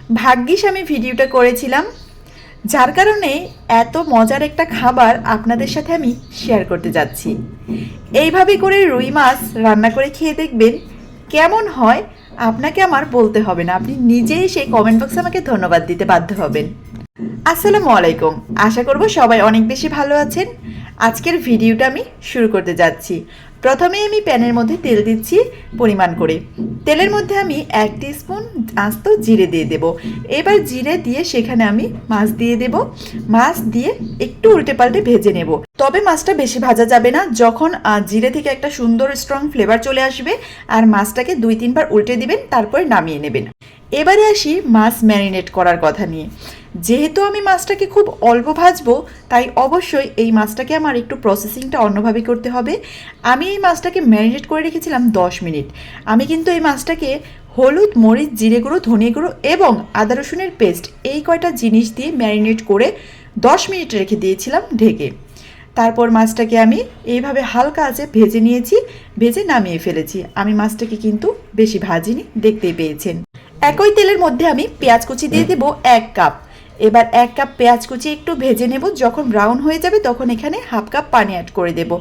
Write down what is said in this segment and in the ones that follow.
ভাগ্যিস আমি ভিডিওটা করেছিলাম, যার কারণে এত মজার একটা খাবার আপনাদের সাথে আমি শেয়ার করতে যাচ্ছি। এইভাবে করে রুই মাছ রান্না করে খেয়ে দেখবেন কেমন হয়। আপনাকে আমার বলতে হবে না, আপনি নিজেই সেই কমেন্ট বক্সে আমাকে ধন্যবাদ দিতে বাধ্য হবেন। আসসালামু আলাইকুম, আশা করব সবাই অনেক বেশি ভালো আছেন। আজকের ভিডিওটা আমি শুরু করতে যাচ্ছি। প্রথমে আমি প্যানের মধ্যে তেল দিচ্ছি পরিমাণ করে। তেলের মধ্যে আমি 1 টিস্পুন আস্ত জিরে দিয়ে দেব। এবার জিরে দিয়ে সেখানে আমি মাছ দিয়ে দেব। মাছ দিয়ে একটু উল্টে পাল্টে ভেজে নেব। তবে মাছটা বেশি ভাজা যাবে না। যখন জিরে থেকে একটা সুন্দর স্ট্রং ফ্লেভার চলে আসবে আর মাছটাকে 2-3 বার উল্টে দিবেন, তারপরে নামিয়ে নেবেন। এবারে আসি মাছ ম্যারিনেট করার কথা নিয়ে। যেহেতু আমি মাছটাকে খুব অল্প ভাজবো, তাই অবশ্যই এই মাছটাকে আমার একটু প্রসেসিংটা অন্যভাবে করতে হবে। আমি এই মাছটাকে ম্যারিনেট করে রেখেছিলাম 10 মিনিট। আমি কিন্তু এই মাছটাকে হলুদ, মরিচ, জিরে গুঁড়ো, ধনে গুঁড়ো এবং আদা রসুনের পেস্ট এই কয়টা জিনিস দিয়ে ম্যারিনেট করে 10 মিনিট রেখে দিয়েছিলাম ঢেকে। তারপর মাছটাকে আমি এইভাবে হালকা আঁচে ভেজে নিয়েছি, ভেজে নামিয়ে ফেলেছি। আমি মাছটাকে কিন্তু বেশি ভাজিনি, দেখতেই পেয়েছেন। একই তেলের মধ্যে আমি পেঁয়াজ কুচি দিয়ে দেব 1 কাপ। এবার 1 কাপ পেঁয়াজ কুচি একটু ভেজে নেব। যখন ব্রাউন হয়ে যাবে তখন এখানে 1/2 কাপ পানি অ্যাড করে দেব।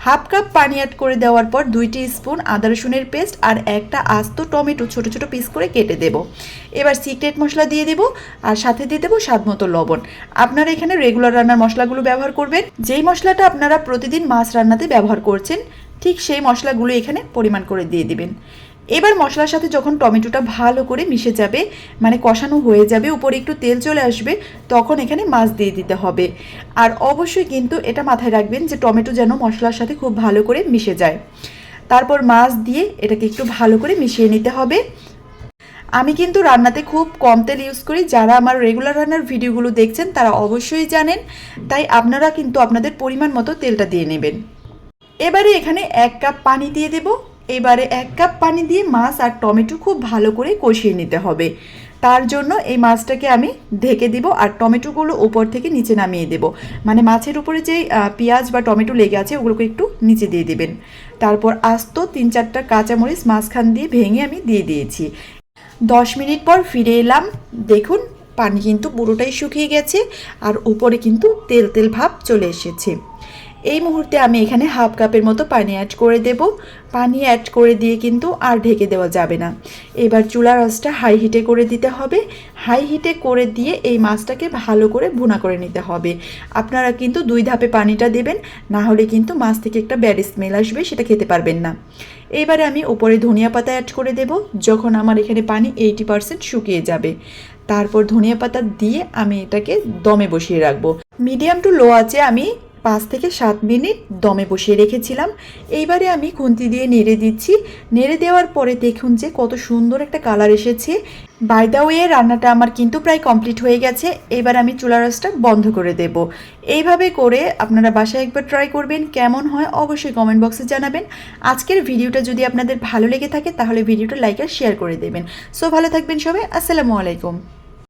1/2 কাপ পানি অ্যাড করে দেওয়ার পর 2 স্পুন আদা রসুনের পেস্ট আর একটা আস্ত টমেটো ছোট ছোট পিস করে কেটে দেব। এবার সিক্রেট মশলা দিয়ে দেব আর সাথে দিয়ে দেবো স্বাদ মতো লবণ। আপনারা এখানে রেগুলার রান্নার মশলাগুলো ব্যবহার করবেন। যেই মশলাটা আপনারা প্রতিদিন মাছ রান্নাতে ব্যবহার করছেন, ঠিক সেই মশলাগুলো এখানে পরিমাণ করে দিয়ে দিবেন। এবার মশলার সাথে যখন টমেটোটা ভালো করে মিশে যাবে, মানে কষানো হয়ে যাবে, উপরে একটু তেল চলে আসবে, তখন এখানে মাছ দিয়ে দিতে হবে। আর অবশ্যই কিন্তু এটা মাথায় রাখবেন যে টমেটো যেন মশলার সাথে খুব ভালো করে মিশে যায়। তারপর মাছ দিয়ে এটাকে একটু ভালো করে মিশিয়ে নিতে হবে। আমি কিন্তু রান্নাতে খুব কম তেল ইউজ করি। যারা আমার রেগুলার রান্নার ভিডিওগুলো দেখছেন তারা অবশ্যই জানেন, তাই আপনারা কিন্তু আপনাদের পরিমাণ মতো তেলটা দিয়ে নেবেন। এবারে এখানে 1 কাপ পানি দিয়ে দেব। এবারে 1 কাপ পানি দিয়ে মাছ আর টমেটো খুব ভালো করে কষিয়ে নিতে হবে। তার জন্য এই মাছটাকে আমি ঢেকে দিব আর টমেটোগুলো উপর থেকে নিচে নামিয়ে দেব। মানে মাছের উপরে যে পেঁয়াজ বা টমেটো লেগে আছে ওগুলোকে একটু নিচে দিয়ে দিবেন। তারপর আস্ত 3-4টা কাঁচামরিচ মাঝখান দিয়ে ভেঙে আমি দিয়ে দিয়েছি। 10 মিনিট পর ফিরে এলাম। দেখুন পানি কিন্তু পুরোটাই শুকিয়ে গেছে আর উপরে কিন্তু তেল তেল ভাব চলে এসেছে। এই মুহূর্তে আমি এখানে 1/2 কাপের মতো পানি অ্যাড করে দেব। পানি অ্যাড করে দিয়ে কিন্তু আর ঢেকে দেওয়া যাবে না। এবার চুলার আঁচটা হাই হিটে করে দিতে হবে। হাই হিটে করে দিয়ে এই মাছটাকে ভালো করে ভুনা করে নিতে হবে। আপনারা কিন্তু 2 ধাপে পানিটা দেবেন, না হলে কিন্তু মাছ থেকে একটা ব্যাড স্মেল আসবে, সেটা খেতে পারবেন না। এবারে আমি উপরে ধনিয়া পাতা অ্যাড করে দেব যখন আমার এখানে পানি 80% শুকিয়ে যাবে। তারপর ধনিয়া পাতা দিয়ে আমি এটাকে দমে বসিয়ে রাখবো। মিডিয়াম টু লো আঁচে আমি 5 থেকে 7 মিনিট দমে বসিয়ে রেখেছিলাম। এইবারে আমি খুন্তি দিয়ে নেড়ে দিচ্ছি। নেড়ে দেওয়ার পরে দেখুন যে কত সুন্দর একটা কালার এসেছে। বাই দ্য ওয়ে রান্নাটা আমার কিন্তু প্রায় কমপ্লিট হয়ে গেছে। এবার আমি চুলার আঁচটা বন্ধ করে দেব। এইভাবে করে আপনারা বাসায় একবার ট্রাই করবেন, কেমন হয় অবশ্যই কমেন্ট বক্সে জানাবেন। আজকের ভিডিওটা যদি আপনাদের ভালো লেগে থাকে তাহলে ভিডিওটা লাইক আর শেয়ার করে দেবেন। সো ভালো থাকবেন সবাই। আসসালামু আলাইকুম।